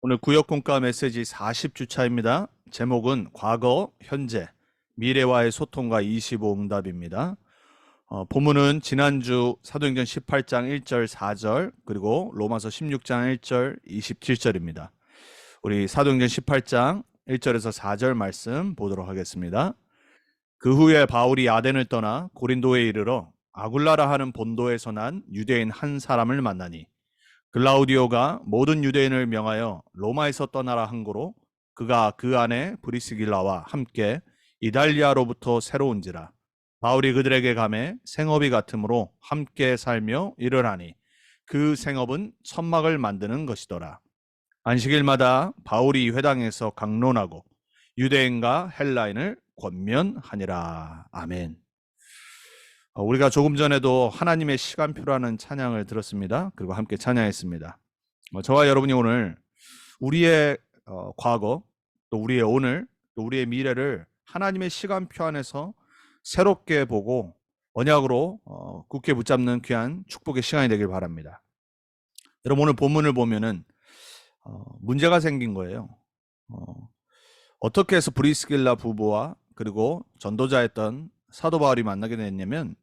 오늘 구역공과 메시지 40주차입니다. 제목은 과거, 현재, 미래와의 소통과 25응답입니다. 본문은 지난주 사도행전 18장 1절 4절 그리고 로마서 16장 1절 27절입니다. 우리 사도행전 18장 1절에서 4절 말씀 보도록 하겠습니다. 그 후에 바울이 아덴을 떠나 고린도에 이르러 아굴라라 하는 본도에서 난 유대인 한 사람을 만나니 글라우디오가 모든 유대인을 명하여 로마에서 떠나라 한 고로 그가 그 안에 브리스길라와 함께 이달리아로부터 새로 온지라. 바울이 그들에게 감해 생업이 같으므로 함께 살며 일을 하니 그 생업은 천막을 만드는 것이더라. 안식일마다 바울이 회당에서 강론하고 유대인과 헬라인을 권면하니라. 아멘. 우리가 조금 전에도 하나님의 시간표라는 찬양을 들었습니다. 그리고 함께 찬양했습니다. 저와 여러분이 오늘 우리의 과거, 또 우리의 오늘, 또 우리의 미래를 하나님의 시간표 안에서 새롭게 보고 언약으로 굳게 붙잡는 귀한 축복의 시간이 되길 바랍니다. 여러분, 오늘 본문을 보면은 문제가 생긴 거예요. 어떻게 해서 브리스길라 부부와 그리고 전도자였던 사도 바울이 만나게 됐냐면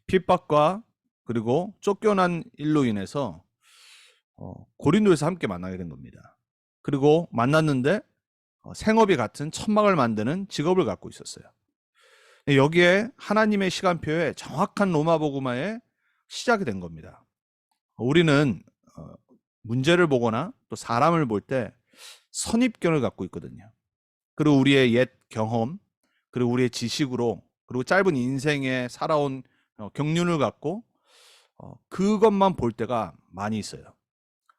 핍박과 그리고 쫓겨난 일로 인해서 고린도에서 함께 만나게 된 겁니다. 그리고 만났는데 생업이 같은 천막을 만드는 직업을 갖고 있었어요. 여기에 하나님의 시간표에 정확한 로마 복음화에 시작이 된 겁니다. 우리는 문제를 보거나 또 사람을 볼 때 선입견을 갖고 있거든요. 그리고 우리의 옛 경험, 그리고 우리의 지식으로, 그리고 짧은 인생에 살아온 경륜을 갖고 그것만 볼 때가 많이 있어요.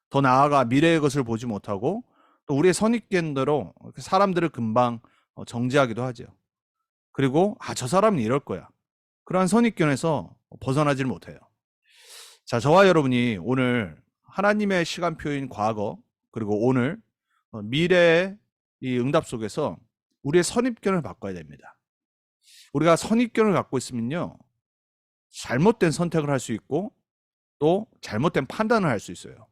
더 나아가 미래의 것을 보지 못하고 또 우리의 선입견대로 사람들을 금방 정죄하기도 하죠. 그리고 저 사람은 이럴 거야. 그러한 선입견에서 벗어나질 못해요. 자, 저와 여러분이 오늘 하나님의 시간표인 과거 그리고 오늘 미래의 이 응답 속에서 우리의 선입견을 바꿔야 됩니다. 우리가 선입견을 갖고 있으면요, 잘못된 선택을 할 수 있고 또 잘못된 판단을 할 수 있어요.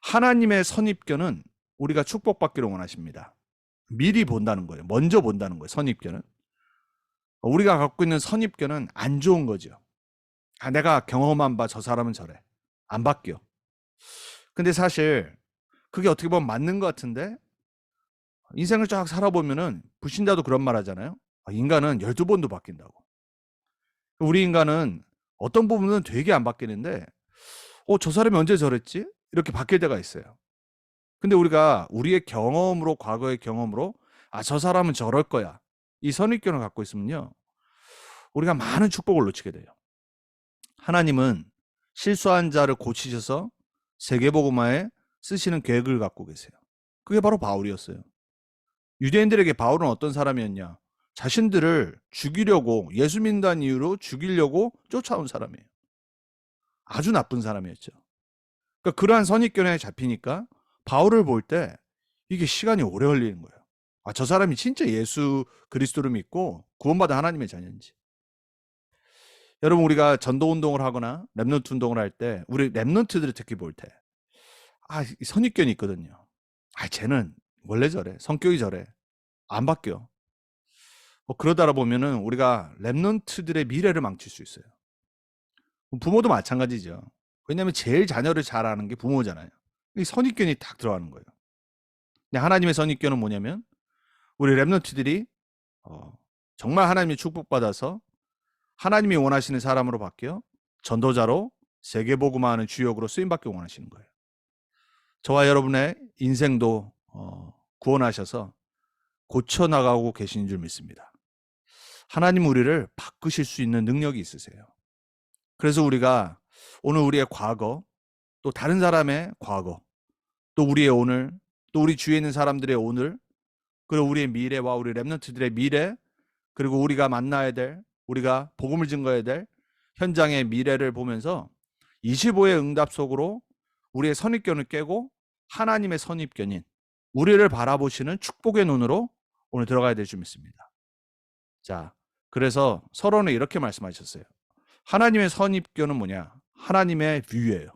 하나님의 선입견은 우리가 축복받기를 원하십니다. 미리 본다는 거예요. 먼저 본다는 거예요. 선입견은. 우리가 갖고 있는 선입견은 안 좋은 거죠. 내가 경험한 바 저 사람은 저래. 안 바뀌어. 근데 사실 그게 어떻게 보면 맞는 것 같은데 인생을 쫙 살아보면은 불신자도 그런 말 하잖아요. 인간은 12번도 바뀐다고. 우리 인간은 어떤 부분은 되게 안 바뀌는데 저 사람이 언제 저랬지? 이렇게 바뀔 때가 있어요. 근데 우리가 우리의 경험으로, 과거의 경험으로 저 사람은 저럴 거야. 이 선입견을 갖고 있으면요, 우리가 많은 축복을 놓치게 돼요. 하나님은 실수한 자를 고치셔서 세계복음화에 쓰시는 계획을 갖고 계세요. 그게 바로 바울이었어요. 유대인들에게 바울은 어떤 사람이었냐? 자신들을 죽이려고, 예수 믿는다는 이유로 죽이려고 쫓아온 사람이에요. 아주 나쁜 사람이었죠. 그러니까 그러한 선입견에 잡히니까 바울을 볼 때 이게 시간이 오래 걸리는 거예요. 저 사람이 진짜 예수 그리스도를 믿고 구원받은 하나님의 자녀인지. 여러분, 우리가 전도 운동을 하거나 랩넌트 운동을 할 때 우리 랩넌트들을 특히 볼 때 선입견이 있거든요. 쟤는 원래 저래. 성격이 저래. 안 바뀌어. 그러다 보면은 우리가 랩넌트들의 미래를 망칠 수 있어요. 부모도 마찬가지죠. 왜냐하면 제일 자녀를 잘 아는 게 부모잖아요. 이 선입견이 딱 들어가는 거예요. 근데 하나님의 선입견은 뭐냐면 우리 랩넌트들이 정말 하나님의 축복받아서 하나님이 원하시는 사람으로 바뀌어 전도자로 세계복음화하는 주역으로 쓰임받기 원하시는 거예요. 저와 여러분의 인생도 구원하셔서 고쳐나가고 계신 줄 믿습니다. 하나님 우리를 바꾸실 수 있는 능력이 있으세요. 그래서 우리가 오늘 우리의 과거, 또 다른 사람의 과거, 또 우리의 오늘, 또 우리 주위에 있는 사람들의 오늘, 그리고 우리의 미래와 우리 랩넌트들의 미래, 그리고 우리가 만나야 될, 우리가 복음을 증거해야 될 현장의 미래를 보면서 25의 응답 속으로 우리의 선입견을 깨고 하나님의 선입견인 우리를 바라보시는 축복의 눈으로 오늘 들어가야 될 줄 믿습니다. 자, 그래서 서론에 이렇게 말씀하셨어요. 하나님의 선입견은 뭐냐? 하나님의 뷰예요.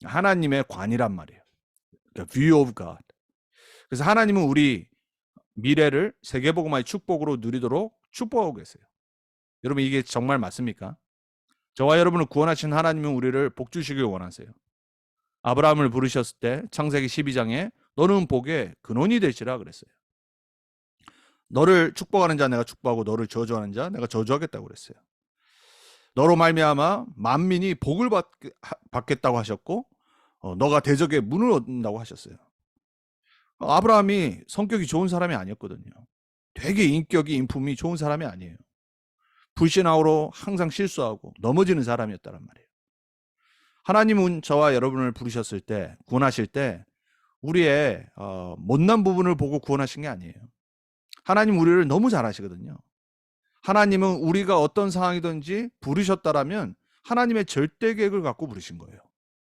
하나님의 관이란 말이에요. 그러니까 view of God. 그래서 하나님은 우리 미래를 세계복음화의 축복으로 누리도록 축복하고 계세요. 여러분, 이게 정말 맞습니까? 저와 여러분을 구원하신 하나님은 우리를 복 주시길 원하세요. 아브라함을 부르셨을 때 창세기 12장에 너는 복의 근원이 되시라 그랬어요. 너를 축복하는 자 내가 축복하고 너를 저주하는 자 내가 저주하겠다고 그랬어요. 너로 말미암아 만민이 복을 받겠다고 하셨고 너가 대적의 문을 얻는다고 하셨어요. 아브라함이 성격이 좋은 사람이 아니었거든요. 되게 인격이 인품이 좋은 사람이 아니에요. 불신앙으로 항상 실수하고 넘어지는 사람이었다란 말이에요. 하나님은 저와 여러분을 부르셨을 때, 구원하실 때 우리의 못난 부분을 보고 구원하신 게 아니에요. 하나님 우리를 너무 잘 아시거든요. 하나님은 우리가 어떤 상황이든지 부르셨다라면 하나님의 절대 계획을 갖고 부르신 거예요.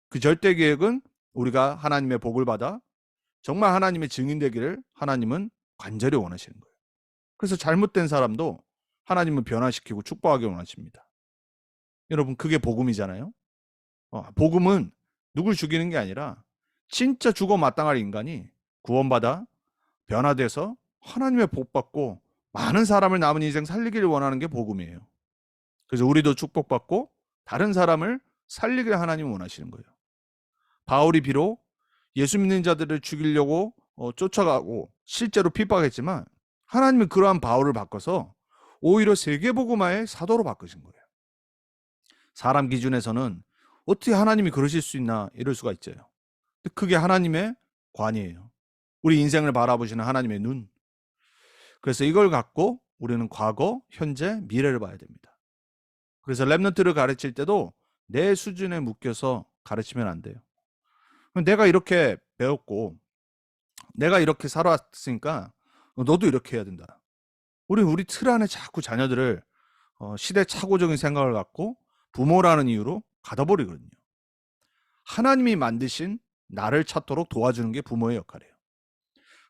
그 절대 계획은 우리가 하나님의 복을 받아 정말 하나님의 증인 되기를 하나님은 간절히 원하시는 거예요. 그래서 잘못된 사람도 하나님은 변화시키고 축복하기 원하십니다. 여러분, 그게 복음이잖아요. 복음은 누굴 죽이는 게 아니라 진짜 죽어 마땅할 인간이 구원받아 변화돼서 하나님의 복 받고 많은 사람을 남은 인생 살리기를 원하는 게 복음이에요. 그래서 우리도 축복받고 다른 사람을 살리기를 하나님은 원하시는 거예요. 바울이 비록 예수 믿는 자들을 죽이려고 쫓아가고 실제로 핍박했지만 하나님은 그러한 바울을 바꿔서 오히려 세계복음화의 사도로 바꾸신 거예요. 사람 기준에서는 어떻게 하나님이 그러실 수 있나 이럴 수가 있죠. 그게 하나님의 관이에요. 우리 인생을 바라보시는 하나님의 눈. 그래서 이걸 갖고 우리는 과거, 현재, 미래를 봐야 됩니다. 그래서 랩넌트를 가르칠 때도 내 수준에 묶여서 가르치면 안 돼요. 내가 이렇게 배웠고 내가 이렇게 살아왔으니까 너도 이렇게 해야 된다. 우리 틀 안에 자꾸 자녀들을 시대착오적인 생각을 갖고 부모라는 이유로 가둬버리거든요. 하나님이 만드신 나를 찾도록 도와주는 게 부모의 역할이에요.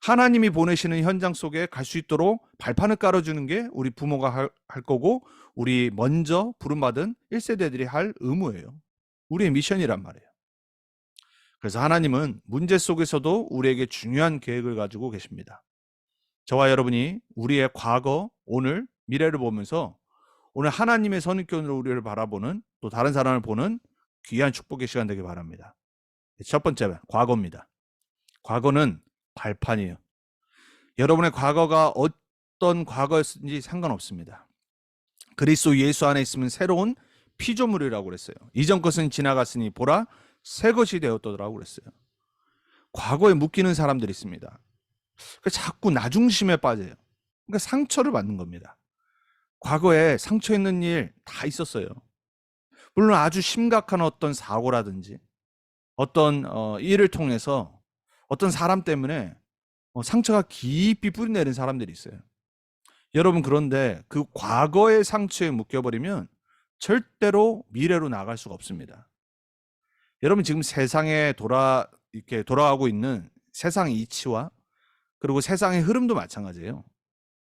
하나님이 보내시는 현장 속에 갈 수 있도록 발판을 깔아주는 게 우리 부모가 할 거고 우리 먼저 부름받은 1세대들이 할 의무예요. 우리의 미션이란 말이에요. 그래서 하나님은 문제 속에서도 우리에게 중요한 계획을 가지고 계십니다. 저와 여러분이 우리의 과거, 오늘, 미래를 보면서 오늘 하나님의 선입견으로 우리를 바라보는 또 다른 사람을 보는 귀한 축복의 시간 되길 바랍니다. 첫 번째, 과거입니다. 과거는 발판이에요. 여러분의 과거가 어떤 과거였는지 상관없습니다. 그리스도 예수 안에 있으면 새로운 피조물이라고 그랬어요. 이전 것은 지나갔으니 보라 새 것이 되었더라고 그랬어요. 과거에 묶이는 사람들이 있습니다. 자꾸 나중심에 빠져요. 그러니까 상처를 받는 겁니다. 과거에 상처 있는 일 다 있었어요. 물론 아주 심각한 어떤 사고라든지 어떤 일을 통해서 어떤 사람 때문에 상처가 깊이 뿌리내린 사람들이 있어요. 여러분, 그런데 그 과거의 상처에 묶여버리면 절대로 미래로 나갈 수가 없습니다. 여러분, 지금 세상에 이렇게 돌아가고 있는 세상의 이치와 그리고 세상의 흐름도 마찬가지예요.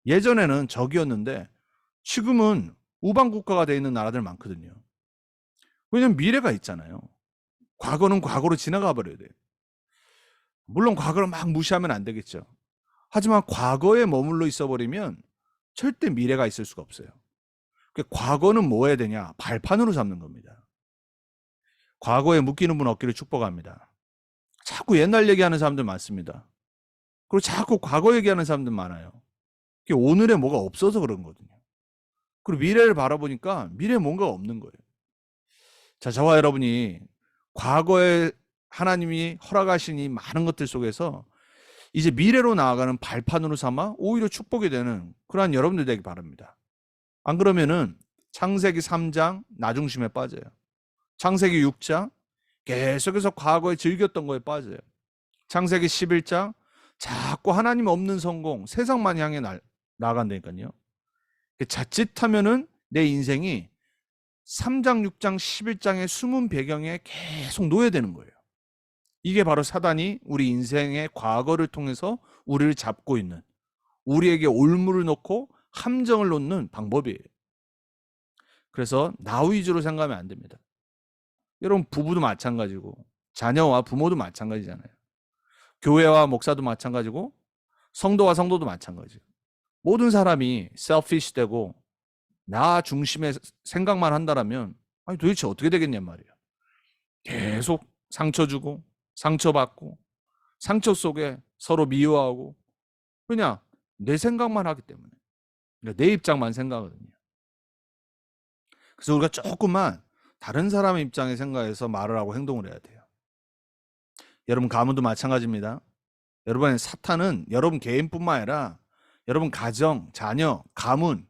예전에는 적이었는데 지금은 우방 국가가 되어 있는 나라들 많거든요. 왜냐하면 미래가 있잖아요. 과거는 과거로 지나가 버려야 돼요. 물론 과거를 막 무시하면 안 되겠죠. 하지만 과거에 머물러 있어 버리면 절대 미래가 있을 수가 없어요. 과거는 뭐 해야 되냐? 발판으로 잡는 겁니다. 과거에 묶이는 분 없기를 축복합니다. 자꾸 옛날 얘기하는 사람들 많습니다. 그리고 자꾸 과거 얘기하는 사람들 많아요. 오늘에 뭐가 없어서 그런 거거든요. 그리고 미래를 바라보니까 미래에 뭔가가 없는 거예요. 자, 저와 여러분이 과거에 하나님이 허락하신 이 많은 것들 속에서 이제 미래로 나아가는 발판으로 삼아 오히려 축복이 되는 그러한 여러분들 되기 바랍니다. 안 그러면은 창세기 3장 나중심에 빠져요. 창세기 6장 계속해서 과거에 즐겼던 거에 빠져요. 창세기 11장 자꾸 하나님 없는 성공, 세상만 향해 나간다니까요. 자칫하면은 내 인생이 3장, 6장, 11장의 숨은 배경에 계속 놓여야 되는 거예요. 이게 바로 사단이 우리 인생의 과거를 통해서 우리를 잡고 있는, 우리에게 올무를 놓고 함정을 놓는 방법이에요. 그래서 나 위주로 생각하면 안 됩니다. 여러분, 부부도 마찬가지고 자녀와 부모도 마찬가지잖아요. 교회와 목사도 마찬가지고 성도와 성도도 마찬가지예요. 모든 사람이 selfish 되고 나 중심의 생각만 한다라면 아니 도대체 어떻게 되겠냔 말이에요. 계속 상처 주고 상처받고 상처 속에 서로 미워하고 그냥 내 생각만 하기 때문에 그러니까 내 입장만 생각하거든요. 그래서 우리가 조금만 다른 사람의 입장에 생각해서 말을 하고 행동을 해야 돼요. 여러분 가문도 마찬가지입니다. 여러분의 사탄은 여러분 개인뿐만 아니라 여러분 가정, 자녀, 가문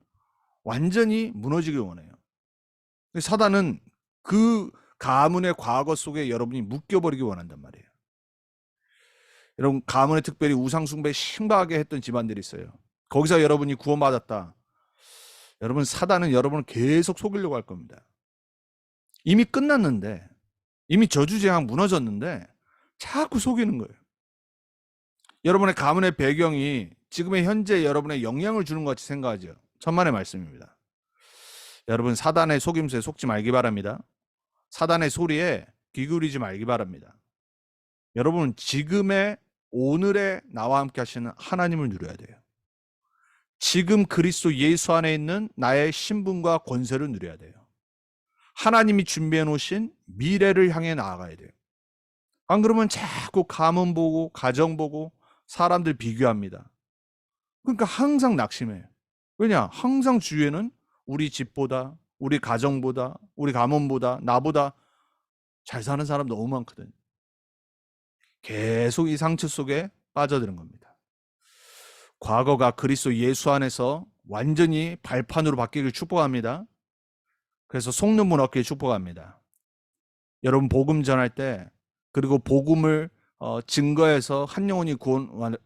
완전히 무너지길 원해요. 사단은 그 가문의 과거 속에 여러분이 묶여버리기 원한단 말이에요. 여러분 가문에 특별히 우상숭배 심하게 했던 집안들이 있어요. 거기서 여러분이 구원받았다. 여러분 사단은 여러분을 계속 속이려고 할 겁니다. 이미 끝났는데 이미 저주재앙 무너졌는데 자꾸 속이는 거예요. 여러분의 가문의 배경이 지금의 현재 여러분의 영향을 주는 것 같이 생각하죠. 천만의 말씀입니다. 여러분 사단의 속임수에 속지 말기 바랍니다. 사단의 소리에 귀 기울이지 말기 바랍니다. 여러분 지금의 오늘의 나와 함께 하시는 하나님을 누려야 돼요. 지금 그리스도 예수 안에 있는 나의 신분과 권세를 누려야 돼요. 하나님이 준비해 놓으신 미래를 향해 나아가야 돼요. 안 그러면 자꾸 가문 보고 가정 보고 사람들 비교합니다. 그러니까 항상 낙심해요. 왜냐? 항상 주위에는 우리 집보다 우리 가정보다 우리 가문보다 나보다 잘 사는 사람 너무 많거든요. 계속 이 상처 속에 빠져드는 겁니다. 과거가 그리스도 예수 안에서 완전히 발판으로 바뀌길 축복합니다. 그래서 속는문 얻기를 축복합니다. 여러분 복음 전할 때 그리고 복음을 증거해서 한 영혼이 구원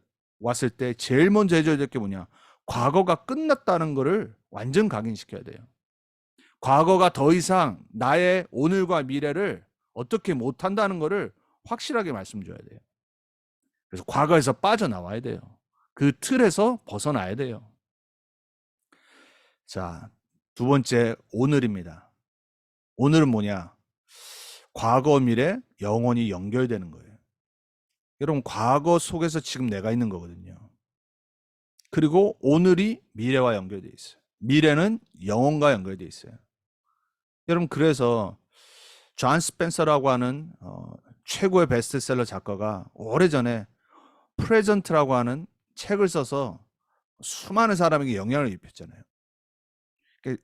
왔을 때 제일 먼저 해줘야 될 게 뭐냐? 과거가 끝났다는 것을 완전 각인시켜야 돼요. 과거가 더 이상 나의 오늘과 미래를 어떻게 못한다는 것을 확실하게 말씀줘야 돼요. 그래서 과거에서 빠져나와야 돼요. 그 틀에서 벗어나야 돼요. 자, 두 번째 오늘입니다. 오늘은 뭐냐? 과거, 미래, 영원히 연결되는 거예요. 여러분 과거 속에서 지금 내가 있는 거거든요. 그리고 오늘이 미래와 연결되어 있어요. 미래는 영혼과 연결되어 있어요. 여러분 그래서 존 스펜서라고 하는 최고의 베스트셀러 작가가 오래전에 프레젠트라고 하는 책을 써서 수많은 사람에게 영향을 입혔잖아요.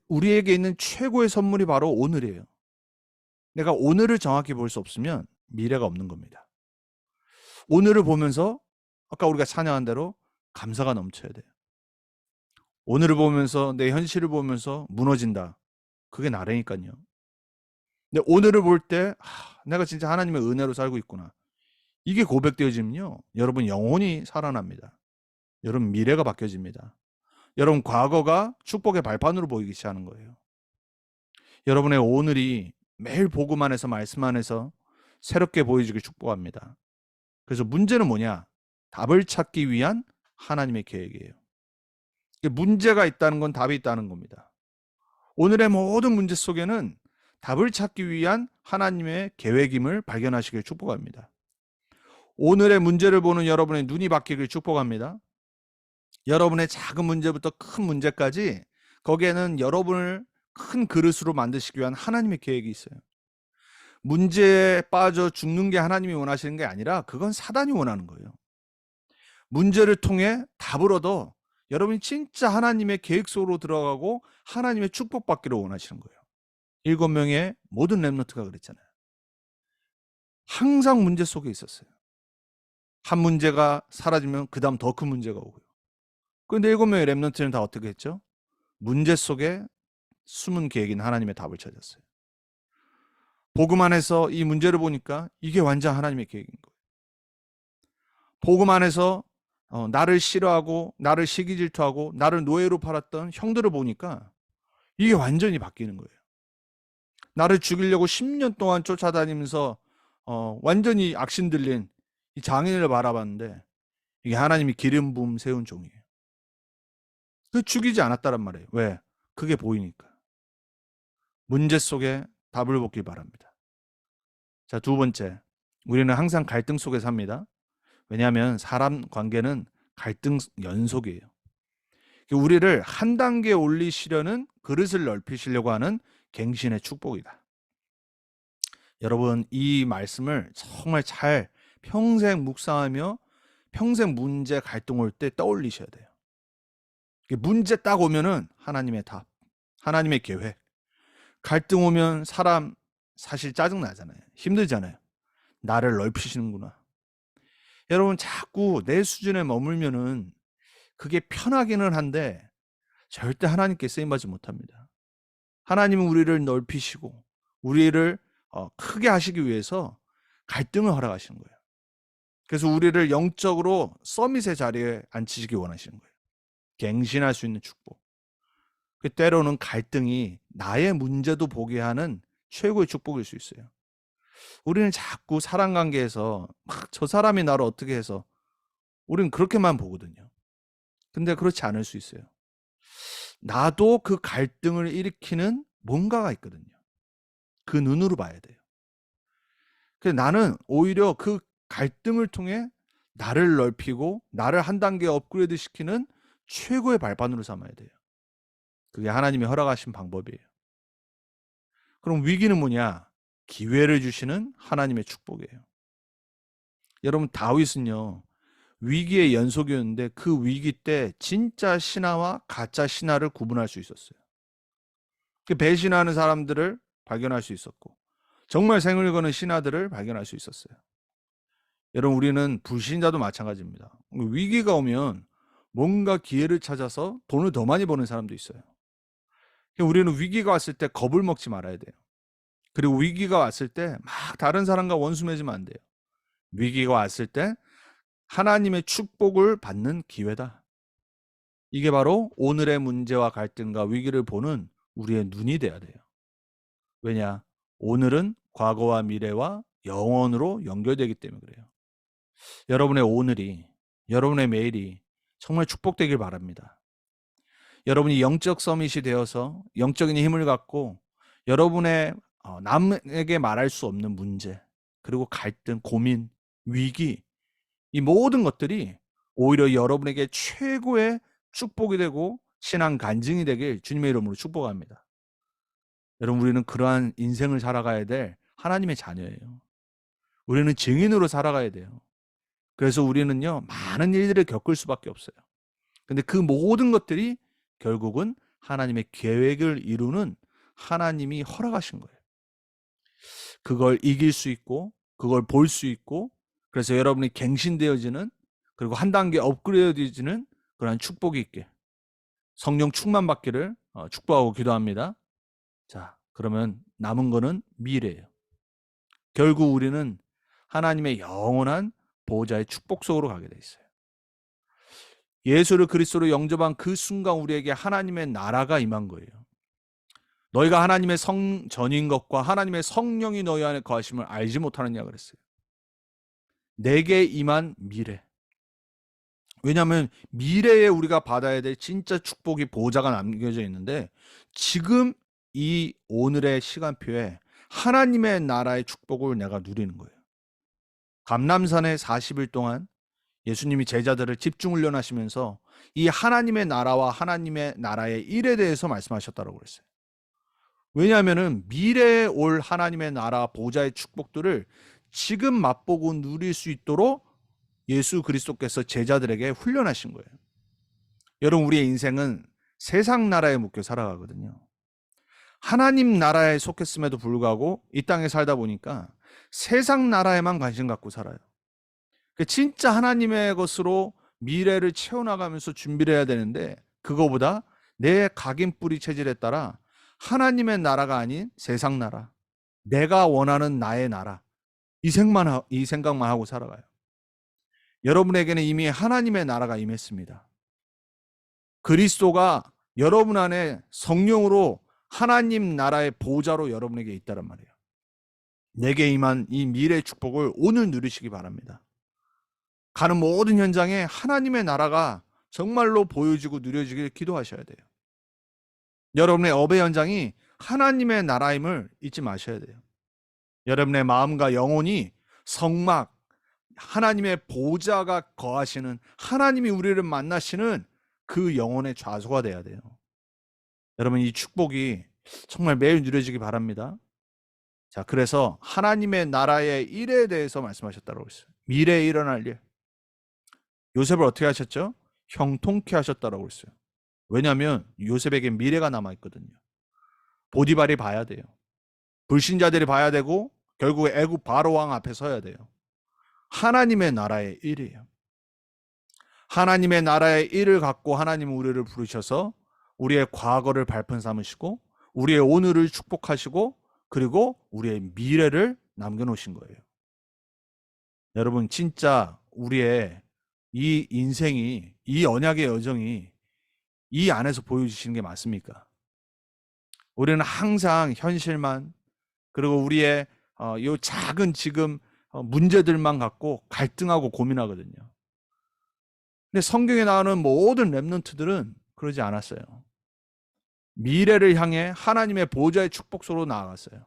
우리에게 있는 최고의 선물이 바로 오늘이에요. 내가 오늘을 정확히 볼 수 없으면 미래가 없는 겁니다. 오늘을 보면서 아까 우리가 찬양한 대로 감사가 넘쳐야 돼요. 오늘을 보면서 내 현실을 보면서 무너진다. 그게 나라니까요. 근데 오늘을 볼 때 내가 진짜 하나님의 은혜로 살고 있구나. 이게 고백되어지면요. 여러분 영혼이 살아납니다. 여러분 미래가 바뀌어집니다. 여러분 과거가 축복의 발판으로 보이기 시작하는 거예요. 여러분의 오늘이 매일 복음 안에서 말씀 안에서 새롭게 보여지길 축복합니다. 그래서 문제는 뭐냐? 답을 찾기 위한 하나님의 계획이에요. 문제가 있다는 건 답이 있다는 겁니다. 오늘의 모든 문제 속에는 답을 찾기 위한 하나님의 계획임을 발견하시길 축복합니다. 오늘의 문제를 보는 여러분의 눈이 바뀌길 축복합니다. 여러분의 작은 문제부터 큰 문제까지 거기에는 여러분을 큰 그릇으로 만드시기 위한 하나님의 계획이 있어요. 문제에 빠져 죽는 게 하나님이 원하시는 게 아니라 그건 사단이 원하는 거예요. 문제를 통해 답을 얻어 여러분이 진짜 하나님의 계획 속으로 들어가고 하나님의 축복받기를 원하시는 거예요. 7명의 모든 렘넌트가 그랬잖아요. 항상 문제 속에 있었어요. 한 문제가 사라지면 그 다음 더 큰 문제가 오고요. 그런데 7명의 렘넌트는 다 어떻게 했죠? 문제 속에 숨은 계획인 하나님의 답을 찾았어요. 복음 안에서 이 문제를 보니까 이게 완전 하나님의 계획인 거예요. 복음 안에서 나를 싫어하고 나를 시기질투하고 나를 노예로 팔았던 형들을 보니까 이게 완전히 바뀌는 거예요. 나를 죽이려고 10년 동안 쫓아다니면서 완전히 악신 들린 이 장인을 바라봤는데 이게 하나님이 기름 부음 세운 종이에요. 그 죽이지 않았다란 말이에요. 왜? 그게 보이니까. 문제 속에 답을 보길 바랍니다. 자, 두 번째. 우리는 항상 갈등 속에 삽니다. 왜냐하면 사람 관계는 갈등 연속이에요. 우리를 한 단계 올리시려는, 그릇을 넓히시려고 하는 갱신의 축복이다. 여러분, 이 말씀을 정말 잘 평생 묵상하며 평생 문제 갈등 올 때 떠올리셔야 돼요. 문제 딱 오면은 하나님의 답, 하나님의 계획. 갈등 오면 사람 사실 짜증 나잖아요. 힘들잖아요. 나를 넓히시는구나. 여러분, 자꾸 내 수준에 머물면은 그게 편하기는 한데 절대 하나님께 쓰임받지 못합니다. 하나님은 우리를 넓히시고 우리를 크게 하시기 위해서 갈등을 허락하시는 거예요. 그래서 우리를 영적으로 서밋의 자리에 앉히시기 원하시는 거예요. 갱신할 수 있는 축복. 때로는 갈등이 나의 문제도 보게 하는 최고의 축복일 수 있어요. 우리는 자꾸 사람 관계에서 막 저 사람이 나를 어떻게 해서, 우리는 그렇게만 보거든요. 근데 그렇지 않을 수 있어요. 나도 그 갈등을 일으키는 뭔가가 있거든요. 그 눈으로 봐야 돼요. 그래서 나는 오히려 그 갈등을 통해 나를 넓히고 나를 한 단계 업그레이드 시키는 최고의 발판으로 삼아야 돼요. 그게 하나님이 허락하신 방법이에요. 그럼 위기는 뭐냐? 기회를 주시는 하나님의 축복이에요. 여러분, 다윗은요, 위기의 연속이었는데 그 위기 때 진짜 신하와 가짜 신하를 구분할 수 있었어요. 배신하는 사람들을 발견할 수 있었고 정말 생을 거는 신하들을 발견할 수 있었어요. 여러분, 우리는 불신자도 마찬가지입니다. 위기가 오면 뭔가 기회를 찾아서 돈을 더 많이 버는 사람도 있어요. 우리는 위기가 왔을 때 겁을 먹지 말아야 돼요. 그리고 위기가 왔을 때 막 다른 사람과 원수 맺으면 안 돼요. 위기가 왔을 때 하나님의 축복을 받는 기회다. 이게 바로 오늘의 문제와 갈등과 위기를 보는 우리의 눈이 돼야 돼요. 왜냐? 오늘은 과거와 미래와 영원으로 연결되기 때문에 그래요. 여러분의 오늘이, 여러분의 매일이 정말 축복되길 바랍니다. 여러분이 영적 서밋이 되어서 영적인 힘을 갖고 여러분의 남에게 말할 수 없는 문제, 그리고 갈등, 고민, 위기, 이 모든 것들이 오히려 여러분에게 최고의 축복이 되고 신앙 간증이 되길 주님의 이름으로 축복합니다. 여러분, 우리는 그러한 인생을 살아가야 될 하나님의 자녀예요. 우리는 증인으로 살아가야 돼요. 그래서 우리는요, 많은 일들을 겪을 수밖에 없어요. 근데 그 모든 것들이 결국은 하나님의 계획을 이루는 하나님이 허락하신 거예요. 그걸 이길 수 있고 그걸 볼 수 있고, 그래서 여러분이 갱신되어지는, 그리고 한 단계 업그레이드되어지는 그런 축복이 있게 성령 충만 받기를 축복하고 기도합니다. 자, 그러면 남은 거는 미래예요. 결국 우리는 하나님의 영원한 보호자의 축복 속으로 가게 돼 있어요. 예수를 그리스도로 영접한 그 순간 우리에게 하나님의 나라가 임한 거예요. 너희가 하나님의 성전인 것과 하나님의 성령이 너희 안에 거하심을 알지 못하느냐 그랬어요. 내게 임한 미래. 왜냐하면 미래에 우리가 받아야 될 진짜 축복이 보호자가 남겨져 있는데, 지금 이 오늘의 시간표에 하나님의 나라의 축복을 내가 누리는 거예요. 감람산에 40일 동안 예수님이 제자들을 집중 훈련하시면서 이 하나님의 나라와 하나님의 나라의 일에 대해서 말씀하셨다고 그랬어요. 왜냐하면 미래에 올 하나님의 나라 보좌의 축복들을 지금 맛보고 누릴 수 있도록 예수 그리스도께서 제자들에게 훈련하신 거예요. 여러분, 우리의 인생은 세상 나라에 묶여 살아가거든요. 하나님 나라에 속했음에도 불구하고 이 땅에 살다 보니까 세상 나라에만 관심 갖고 살아요. 진짜 하나님의 것으로 미래를 채워나가면서 준비를 해야 되는데, 그거보다 내 각인뿌리 체질에 따라 하나님의 나라가 아닌 세상 나라, 내가 원하는 나의 나라, 이 생각만 하고 살아가요. 여러분에게는 이미 하나님의 나라가 임했습니다. 그리스도가 여러분 안에 성령으로 하나님 나라의 보좌로 여러분에게 있다란 말이에요. 내게 임한 이 미래의 축복을 오늘 누리시기 바랍니다. 가는 모든 현장에 하나님의 나라가 정말로 보여지고 누려지길 기도하셔야 돼요. 여러분의 업의 현장이 하나님의 나라임을 잊지 마셔야 돼요. 여러분의 마음과 영혼이 성막, 하나님의 보좌가 거하시는, 하나님이 우리를 만나시는 그 영혼의 좌소가 돼야 돼요. 여러분, 이 축복이 정말 매일 누려지기 바랍니다. 자, 그래서 하나님의 나라의 일에 대해서 말씀하셨다고 했어요. 미래에 일어날 일. 요셉을 어떻게 하셨죠? 형통케 하셨다고 했어요. 왜냐하면 요셉에게 미래가 남아있거든요. 보디발이 봐야 돼요. 불신자들이 봐야 되고 결국에 애굽 바로왕 앞에 서야 돼요. 하나님의 나라의 일이에요. 하나님의 나라의 일을 갖고 하나님은 우리를 부르셔서 우리의 과거를 발판 삼으시고 우리의 오늘을 축복하시고 그리고 우리의 미래를 남겨놓으신 거예요. 여러분, 진짜 우리의 이 인생이, 이 언약의 여정이 이 안에서 보여주시는 게 맞습니까? 우리는 항상 현실만, 그리고 우리의 요 작은 지금 문제들만 갖고 갈등하고 고민하거든요. 근데 성경에 나오는 모든 렘넌트들은 그러지 않았어요. 미래를 향해 하나님의 보좌의 축복 속으로 나아갔어요.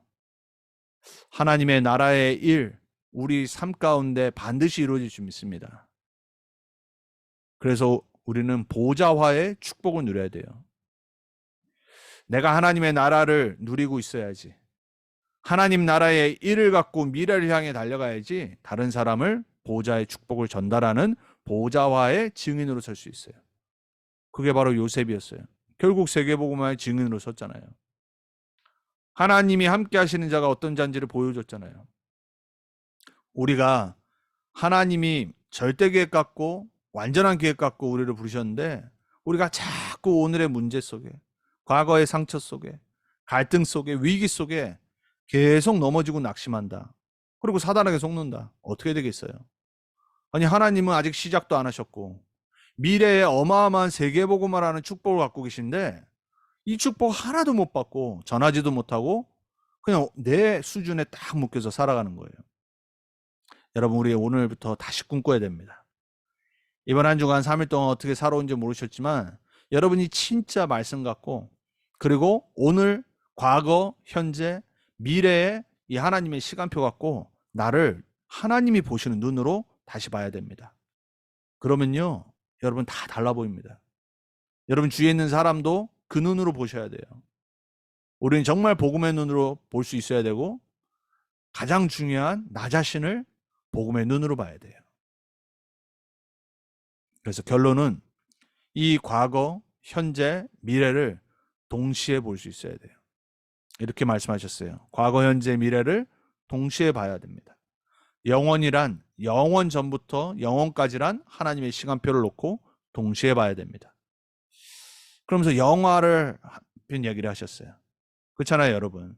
하나님의 나라의 일, 우리 삶 가운데 반드시 이루어질 줄 믿습니다. 그래서 우리는 보좌화의 축복을 누려야 돼요. 내가 하나님의 나라를 누리고 있어야지. 하나님 나라의 일을 갖고 미래를 향해 달려가야지 다른 사람을 보좌의 축복을 전달하는 보좌화의 증인으로 설 수 있어요. 그게 바로 요셉이었어요. 결국 세계복음화의 증인으로 섰잖아요. 하나님이 함께 하시는 자가 어떤 자인지를 보여줬잖아요. 우리가 하나님이 절대 계획 갖고 완전한 계획 갖고 우리를 부르셨는데 우리가 자꾸 오늘의 문제 속에, 과거의 상처 속에, 갈등 속에, 위기 속에 계속 넘어지고 낙심한다. 그리고 사단에게 속는다. 어떻게 되겠어요? 아니, 하나님은 아직 시작도 안 하셨고 미래에 어마어마한 세계복음화라는 축복을 갖고 계신데 이 축복 하나도 못 받고 전하지도 못하고 그냥 내 수준에 딱 묶여서 살아가는 거예요. 여러분, 우리 오늘부터 다시 꿈꿔야 됩니다. 이번 한 주간 3일 동안 어떻게 살아온지 모르셨지만 여러분이 진짜 말씀 갖고 그리고 오늘, 과거, 현재, 미래의 이 하나님의 시간표 갖고 나를 하나님이 보시는 눈으로 다시 봐야 됩니다. 그러면요, 여러분 다 달라 보입니다. 여러분 주위에 있는 사람도 그 눈으로 보셔야 돼요. 우리는 정말 복음의 눈으로 볼 수 있어야 되고 가장 중요한 나 자신을 복음의 눈으로 봐야 돼요. 그래서 결론은 이 과거, 현재, 미래를 동시에 볼 수 있어야 돼요. 이렇게 말씀하셨어요. 과거, 현재, 미래를 동시에 봐야 됩니다. 영원이란 영원 전부터 영원까지란 하나님의 시간표를 놓고 동시에 봐야 됩니다. 그러면서 영화를 편 얘기를 하셨어요. 그렇잖아요, 여러분.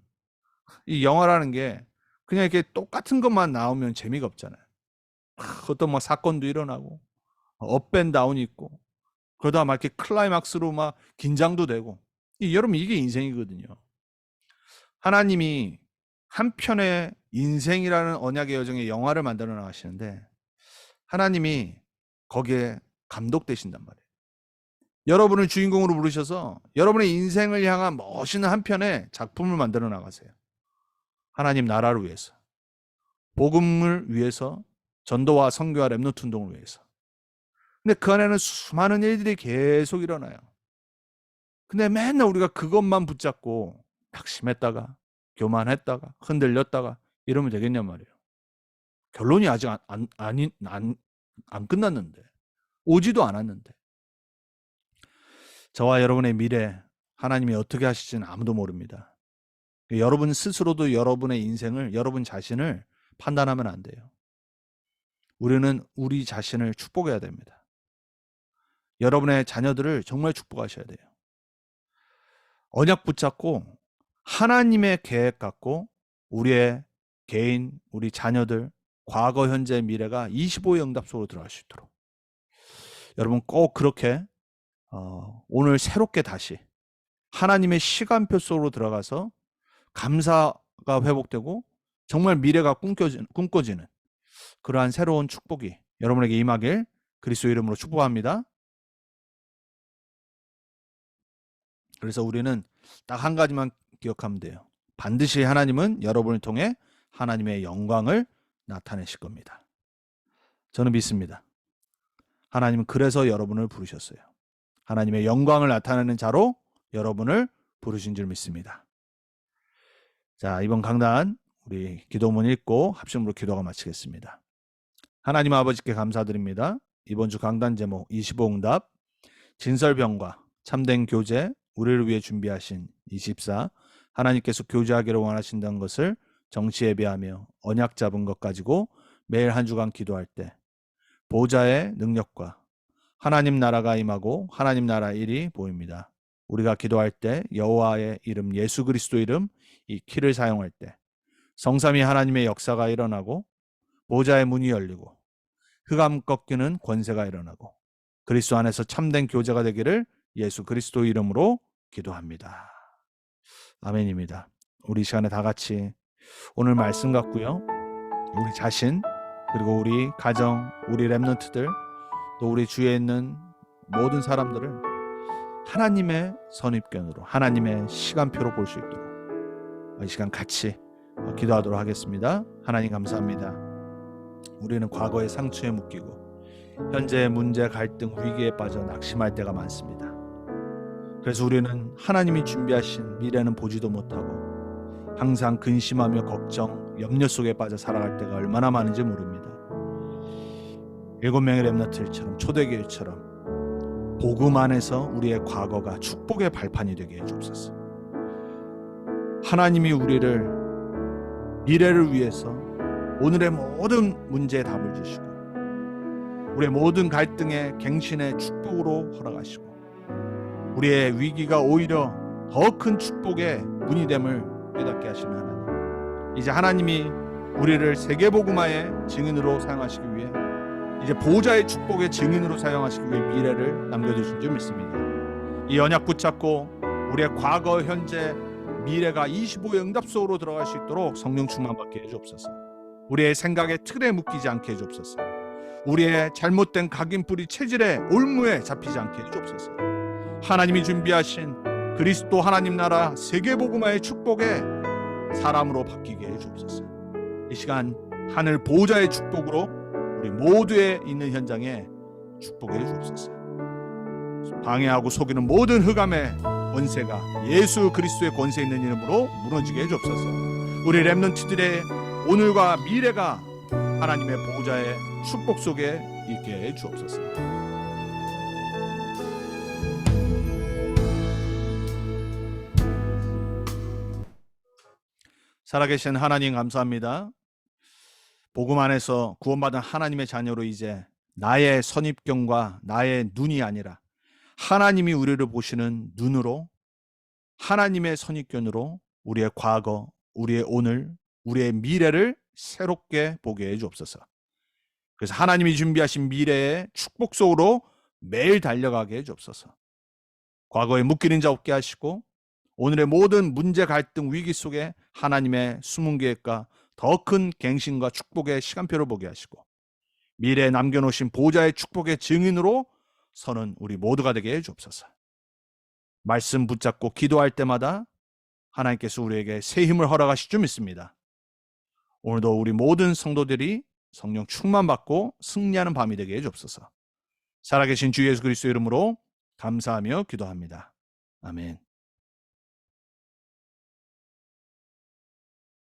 이 영화라는 게 그냥 이렇게 똑같은 것만 나오면 재미가 없잖아요. 어떤 막 사건도 일어나고 업앤다운이 있고 그러다 막 이렇게 클라이막스로 막 긴장도 되고 여러분 이게 인생이거든요. 하나님이 한편의 인생이라는 언약의 여정에 영화를 만들어 나가시는데 하나님이 거기에 감독되신단 말이에요. 여러분을 주인공으로 부르셔서 여러분의 인생을 향한 멋있는 한편의 작품을 만들어 나가세요. 하나님 나라를 위해서, 복음을 위해서, 전도와 선교와 렘넌트 운동을 위해서. 근데 그 안에는 수많은 일들이 계속 일어나요. 근데 맨날 우리가 그것만 붙잡고 낙심했다가 교만했다가 흔들렸다가 이러면 되겠냔 말이에요. 결론이 아직 안 끝났는데, 오지도 않았는데. 저와 여러분의 미래 하나님이 어떻게 하실지는 아무도 모릅니다. 여러분 스스로도 여러분의 인생을, 여러분 자신을 판단하면 안 돼요. 우리는 우리 자신을 축복해야 됩니다. 여러분의 자녀들을 정말 축복하셔야 돼요. 언약 붙잡고 하나님의 계획 갖고 우리의 개인, 우리 자녀들, 과거, 현재, 미래가 25의 응답소로 들어갈 수 있도록 여러분 꼭 그렇게 오늘 새롭게 다시 하나님의 시간표 속으로 들어가서 감사가 회복되고 정말 미래가 꿈꿔지는 그러한 새로운 축복이 여러분에게 임하길 그리스도 이름으로 축복합니다. 그래서 우리는 딱 한 가지만 기억하면 돼요. 반드시 하나님은 여러분을 통해 하나님의 영광을 나타내실 겁니다. 저는 믿습니다. 하나님은 그래서 여러분을 부르셨어요. 하나님의 영광을 나타내는 자로 여러분을 부르신 줄 믿습니다. 자, 이번 강단 우리 기도문 읽고 합심으로 기도가 마치겠습니다. 하나님 아버지께 감사드립니다. 이번 주 강단 제목 25응답 진설병과 참된 교제 우리를 위해 준비하신 24 하나님께서 교제하기를 원하신다는 것을 정치 예배하며 언약 잡은 것 가지고 매일 한 주간 기도할 때 보좌의 능력과 하나님 나라가 임하고 하나님 나라 일이 보입니다. 우리가 기도할 때 여호와의 이름 예수 그리스도 이름 이 키를 사용할 때 성삼위 하나님의 역사가 일어나고 보좌의 문이 열리고 흑암 꺾이는 권세가 일어나고 그리스도 안에서 참된 교제가 되기를 예수 그리스도 이름으로 기도합니다. 아멘입니다. 우리 이 시간에 다 같이 오늘 말씀 같고요. 우리 자신 그리고 우리 가정, 우리 렘넌트들 또 우리 주위에 있는 모든 사람들을 하나님의 선입견으로 하나님의 시간표로 볼 수 있도록 이 시간 같이 기도하도록 하겠습니다. 하나님 감사합니다. 우리는 과거의 상처에 묶이고 현재의 문제, 갈등, 위기에 빠져 낙심할 때가 많습니다. 그래서 우리는 하나님이 준비하신 미래는 보지도 못하고 항상 근심하며 걱정, 염려 속에 빠져 살아갈 때가 얼마나 많은지 모릅니다. 7명의 렘넌트들처럼 초대교회처럼 복음 안에서 우리의 과거가 축복의 발판이 되게 해주옵소서. 하나님이 우리를 미래를 위해서 오늘의 모든 문제에 답을 주시고 우리의 모든 갈등의 갱신의 축복으로 허락하시고 우리의 위기가 오히려 더 큰 축복의 문이 됨을 깨닫게 하시는 하나님, 이제 하나님이 우리를 세계복음화의 증인으로 사용하시기 위해 이제 보좌의 축복의 증인으로 사용하시기 위해 미래를 남겨주신 줄 믿습니다. 이 언약 붙잡고 우리의 과거, 현재, 미래가 25의 응답 속으로 들어갈 수 있도록 성령 충만받게 해주옵소서. 우리의 생각의 틀에 묶이지 않게 해주옵소서. 우리의 잘못된 각인뿌리 체질의 올무에 잡히지 않게 해주옵소서. 하나님이 준비하신 그리스도 하나님 나라 세계복음화의 축복의 사람으로 바뀌게 해주옵소서. 이 시간 하늘 보좌의 축복으로 우리 모두의 있는 현장에 축복해 주옵소서. 방해하고 속이는 모든 흑암의 권세가 예수 그리스도의 권세 있는 이름으로 무너지게 해주옵소서. 우리 렘넌트들의 오늘과 미래가 하나님의 보좌의 축복 속에 있게 해주옵소서. 살아계신 하나님 감사합니다. 복음 안에서 구원받은 하나님의 자녀로 이제 나의 선입견과 나의 눈이 아니라 하나님이 우리를 보시는 눈으로 하나님의 선입견으로 우리의 과거, 우리의 오늘, 우리의 미래를 새롭게 보게 해주옵소서. 그래서 하나님이 준비하신 미래의 축복 속으로 매일 달려가게 해주옵소서. 과거에 묶이는 자 없게 하시고 오늘의 모든 문제, 갈등, 위기 속에 하나님의 숨은 계획과 더 큰 갱신과 축복의 시간표를 보게 하시고 미래에 남겨놓으신 보좌의 축복의 증인으로 서는 우리 모두가 되게 해주옵소서. 말씀 붙잡고 기도할 때마다 하나님께서 우리에게 새 힘을 허락하실 줄 믿습니다. 오늘도 우리 모든 성도들이 성령 충만받고 승리하는 밤이 되게 해주옵소서. 살아계신 주 예수 그리스도 이름으로 감사하며 기도합니다. 아멘.